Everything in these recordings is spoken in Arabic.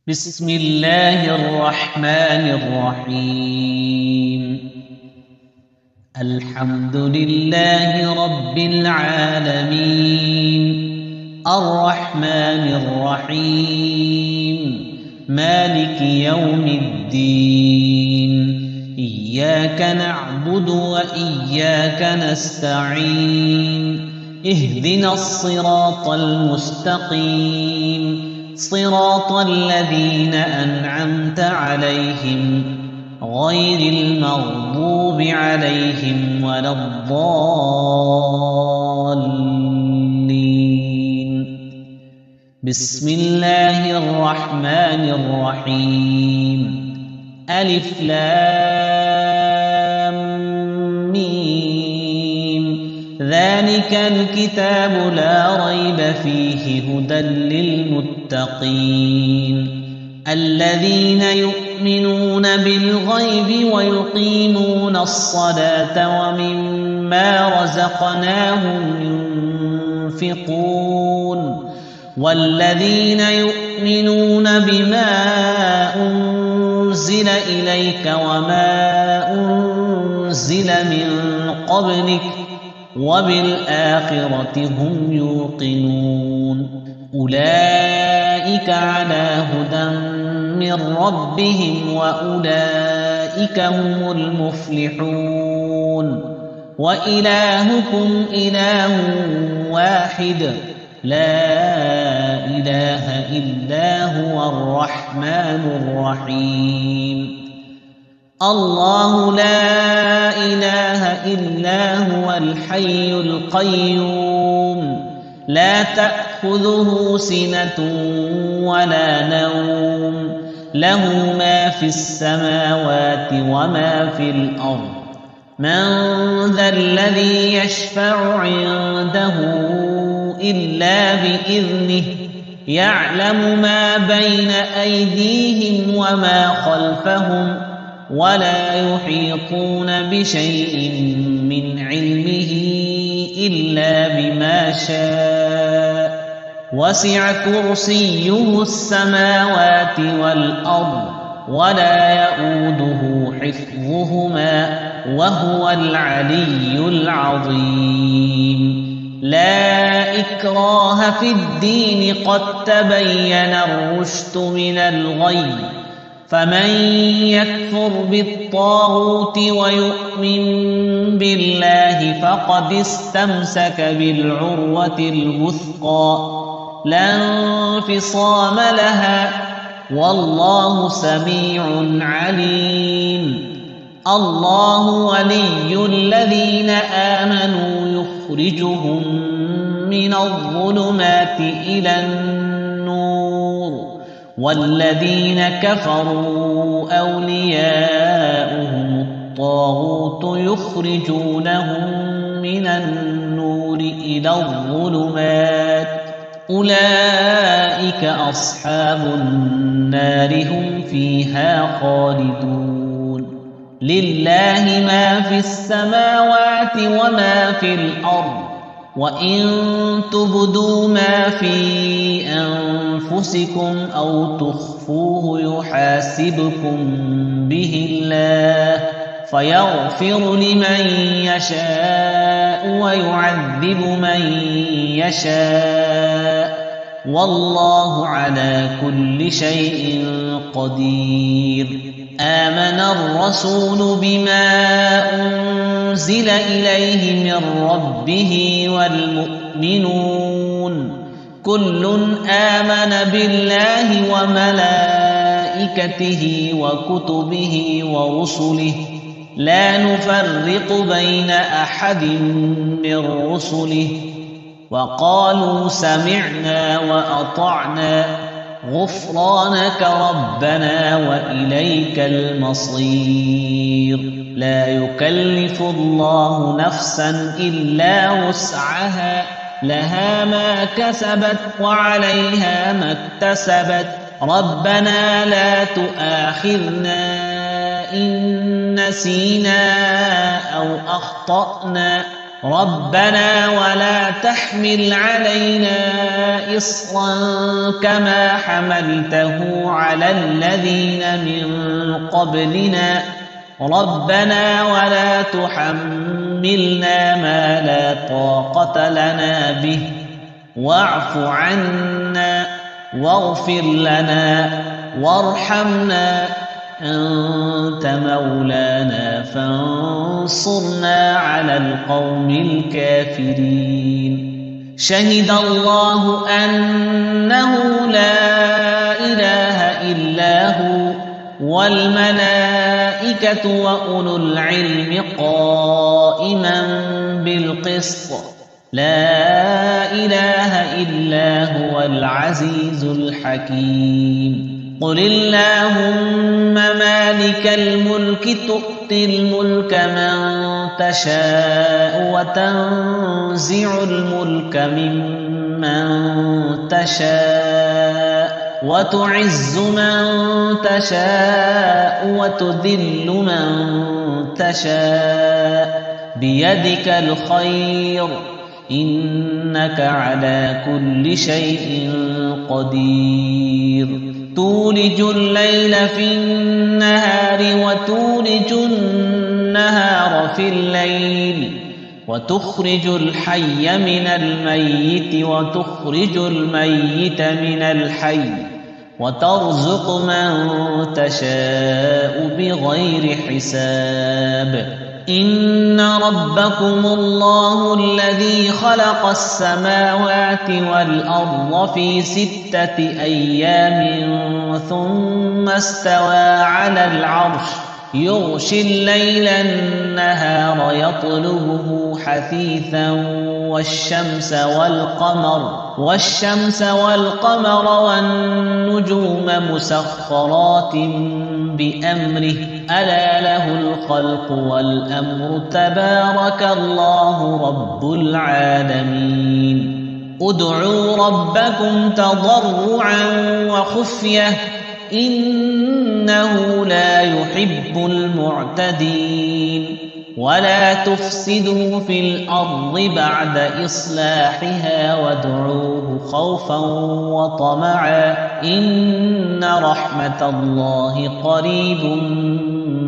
بسم الله الرحمن الرحيم. الحمد لله رب العالمين، الرحمن الرحيم، مالك يوم الدين. إياك نعبد وإياك نستعين، اهدنا الصراط المستقيم، صراط الذين أنعمت عليهم غير المغضوب عليهم ولا الضالين. بسم الله الرحمن الرحيم. ألف لام ميم، ذلك الكتاب لا ريب فيه هدى للمتقين الذين يؤمنون بالغيب ويقيمون الصلاة ومما رزقناهم ينفقون والذين يؤمنون بما أنزل إليك وما أنزل من قبلك وبالآخرة هم يوقنون. أولئك على هدى من ربهم وأولئك هم المفلحون. وإلهكم إله واحد لا إله إلا هو الرحمن الرحيم. الله لا إله إلا هو الحي القيوم، لا تأخذه سنة ولا نوم، له ما في السماوات وما في الأرض. من ذا الذي يشفع عنده إلا بإذنه، يعلم ما بين أيديهم وما خلفهم ولا يحيطون بشيء من علمه إلا بما شاء. وسع كرسيه السماوات والأرض ولا يؤوده حفظهما وهو العلي العظيم. لا إكراه في الدين، قد تبين الرشد من الغي، فمن يكفر بالطاغوت ويؤمن بالله فقد استمسك بالعروة الوثقى لا انفصام لها، والله سميع عليم. الله ولي الذين آمنوا يخرجهم من الظلمات إلى النور، والذين كفروا أولياؤهم الطاغوت يخرجونهم من النور إلى الظلمات، أولئك أصحاب النار هم فيها خالدون. لله ما في السماوات وما في الأرض، وإن تبدوا ما في أنفسكم أو تخفوه يحاسبكم به الله، فيغفر لمن يشاء ويعذب من يشاء، والله على كل شيء قدير. آمن الرسول بما أنزل إليه من ربه والمؤمنون كل آمن بالله وملائكته وكتبه ورسله لا نفرق بين أحد من رسله، وقالوا سمعنا وأطعنا غفرانك ربنا وإليك المصير. لا يكلف الله نفسا إلا وسعها، لها ما كسبت وعليها ما اكتسبت. ربنا لا تؤاخذنا إن نسينا أو أخطأنا، ربنا ولا تحمل علينا إصرا كما حملته على الذين من قبلنا ربنا ولا تحملنا ما لا طاقة لنا به واعف عنا واغفر لنا وارحمنا أنت مولانا فانصرنا على القوم الكافرين شهد الله أنه لا إله إلا هو والملائكة وأولو العلم قائما بالقسط لا إله إلا هو العزيز الحكيم قل اللهم مالك الملك تؤتي الملك من تشاء وتنزع الملك ممن تشاء وتعز من تشاء وتذل من تشاء بيدك الخير إنك على كل شيء قدير تولج الليل في النهار وتولج النهار في الليل وتخرج الحي من الميت وتخرج الميت من الحي وترزق من تشاء بغير حساب إن ربكم الله الذي خلق السماوات والأرض في 6 أيام ثم استوى على العرش يغشي الليل النهار يطلبه حثيثا والشمس والقمر والنجوم مسخرات بأمره ألا له الخلق والأمر تبارك الله رب العالمين ادعوا ربكم تضرعا وخفية إنه لا يحب المعتدين ولا تفسدوا في الأرض بعد إصلاحها وادعوه خوفا وطمعا إن رحمة الله قريب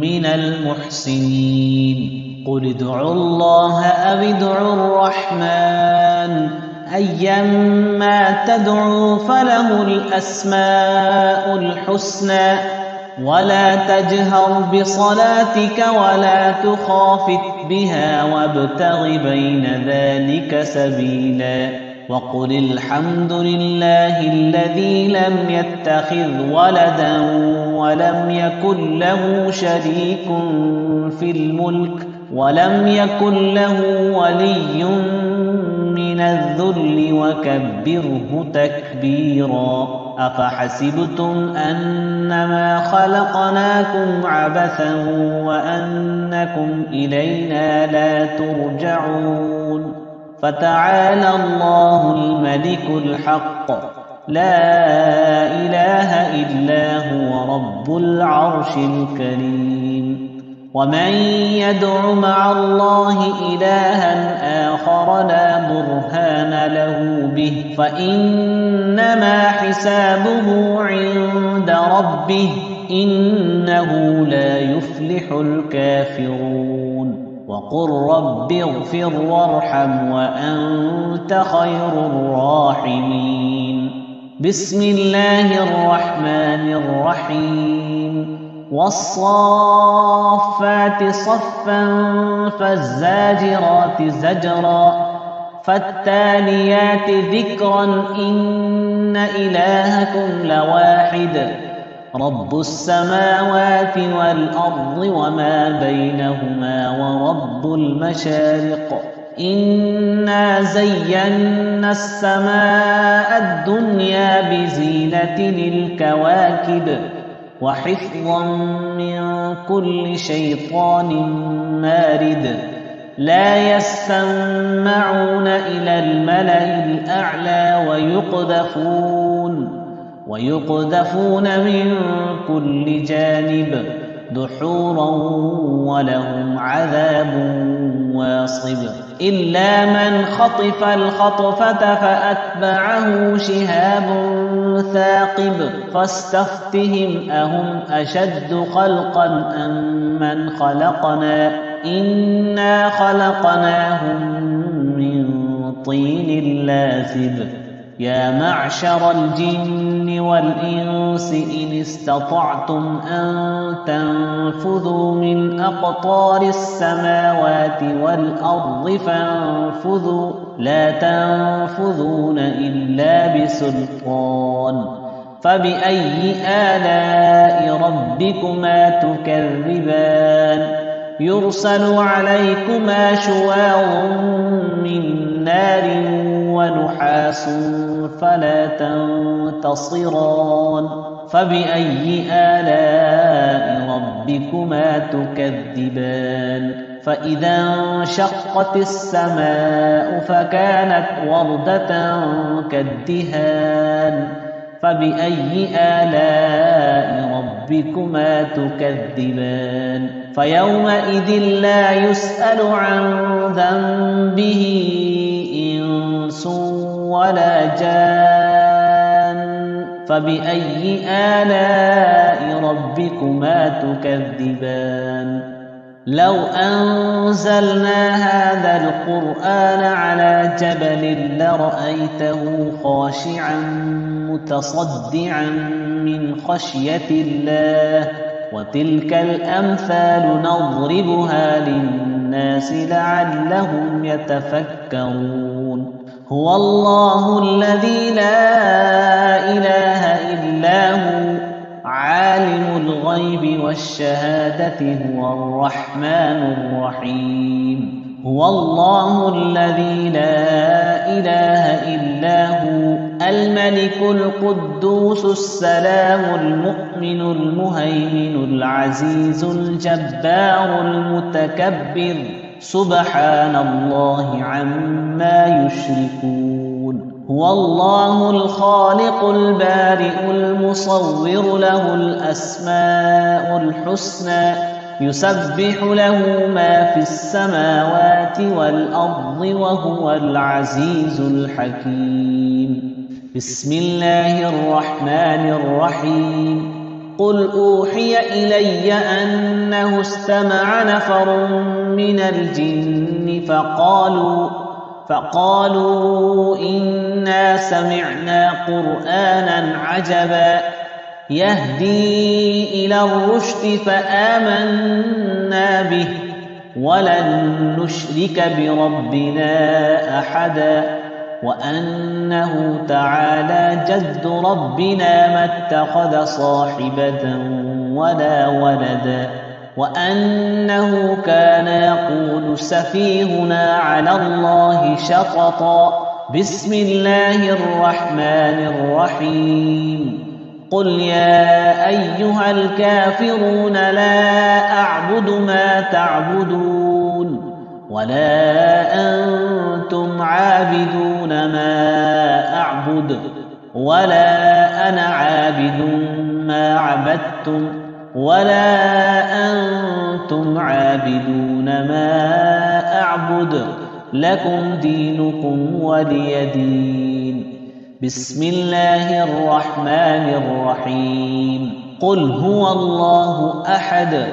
من المحسنين قل ادعوا الله أو ادعوا الرحمن أيما تدعوا فله الأسماء الحسنى ولا تجهر بصلاتك ولا تخافت بها وابتغ بين ذلك سبيلا وقل الحمد لله الذي لم يتخذ ولدا ولم يكن له شريك في الملك ولم يكن له ولي من الذل وكبره تكبيرا أفحسبتم أنما خلقناكم عبثا وأنكم إلينا لا ترجعون فتعالى الله الملك الحق لا إله إلا هو رب العرش الكريم ومن يدع مع الله إلها آخر لا برهان له به فإنما حسابه عند ربه إنه لا يفلح الكافرون وقل رب اغفر وارحم وأنت خير الراحمين بسم الله الرحمن الرحيم والصافات صفا فالزاجرات زجرا فالتاليات ذكرا إن إلهكم لواحد رب السماوات والأرض وما بينهما ورب المشارق إنا زينا السماء الدنيا بزينة الكواكب وحفظا من كل شيطان مارد لا يستمعون إلى الملأ الأعلى ويقذفون من كل جانب دحورا ولهم عذاب واصب إلا من خطف الخطفة فأتبعه شهاب ثاقب فاستفتهم أهم أشد خلقا أم من خلقنا إنا خلقناهم من طين لازب يا معشر الجن والإنس إن استطعتم أن تنفذوا من أقطار السماوات والأرض فانفذوا لا تنفذون إلا بسلطان فبأي آلاء ربكما تكذبان يرسل عليكما شواظ من نار ونحاس فلا تنتصران فبأي آلاء ربكما تكذبان فإذا انشقت السماء فكانت وردة كالدهان فبأي آلاء ربكما تكذبان فيومئذ لا يسأل عن ذنبه إنس ولا جان فبأي آلاء ربكما تكذبان لو أنزلنا هذا القرآن على جبل لرأيته خاشعا متصدعا من خشية الله وتلك الأمثال نضربها للناس لعلهم يتفكرون هو الله الذي لا إله إلا هو عالم الغيب والشهادة هو الرحمن الرحيم هو الله الذي لا إله إلا هو الملك القدوس السلام المؤمن المهيمن العزيز الجبار المتكبر سبحان الله عما يشركون هو الله الخالق البارئ المصور له الأسماء الحسنى يسبح له ما في السماوات والأرض وهو العزيز الحكيم بسم الله الرحمن الرحيم قل أوحي إلي أنه استمع نفر من الجن فقالوا إنا سمعنا قرآنا عجبا يهدي إلى الرشد فآمنا به ولن نشرك بربنا أحدا وأنه تعالى جد ربنا ما اتخذ صاحبة ولا ولدا وأنه كان يقول سفيهنا على الله شططا بسم الله الرحمن الرحيم قل يا أيها الكافرون لا أعبد ما تعبدون ولا أنتم عابدون ما أعبد ولا أنا عابد ما عبدتم ولا أنتم عابدون ما أعبد لكم دينكم ولي دين بسم الله الرحمن الرحيم قل هو الله أحد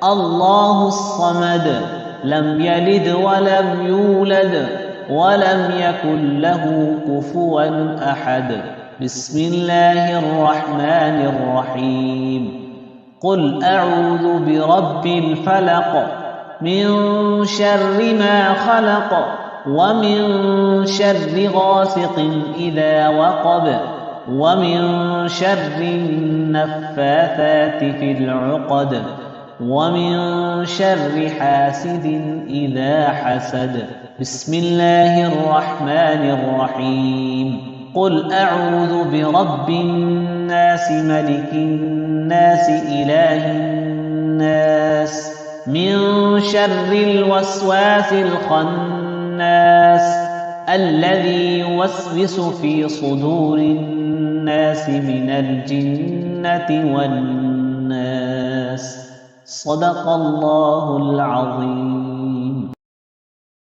الله الصمد لم يلد ولم يولد ولم يكن له كفوا أحد بسم الله الرحمن الرحيم قل أعوذ برب الفلق من شر ما خلق ومن شر غاسق إذا وقب ومن شر النفاثات في العقد ومن شر حاسد إذا حسد بسم الله الرحمن الرحيم قل أعوذ برب الناس ملك الناس إله الناس من شر الوسواس الخناس الذي يوسوس في صدور الناس من الجنة والناس صدق الله العظيم.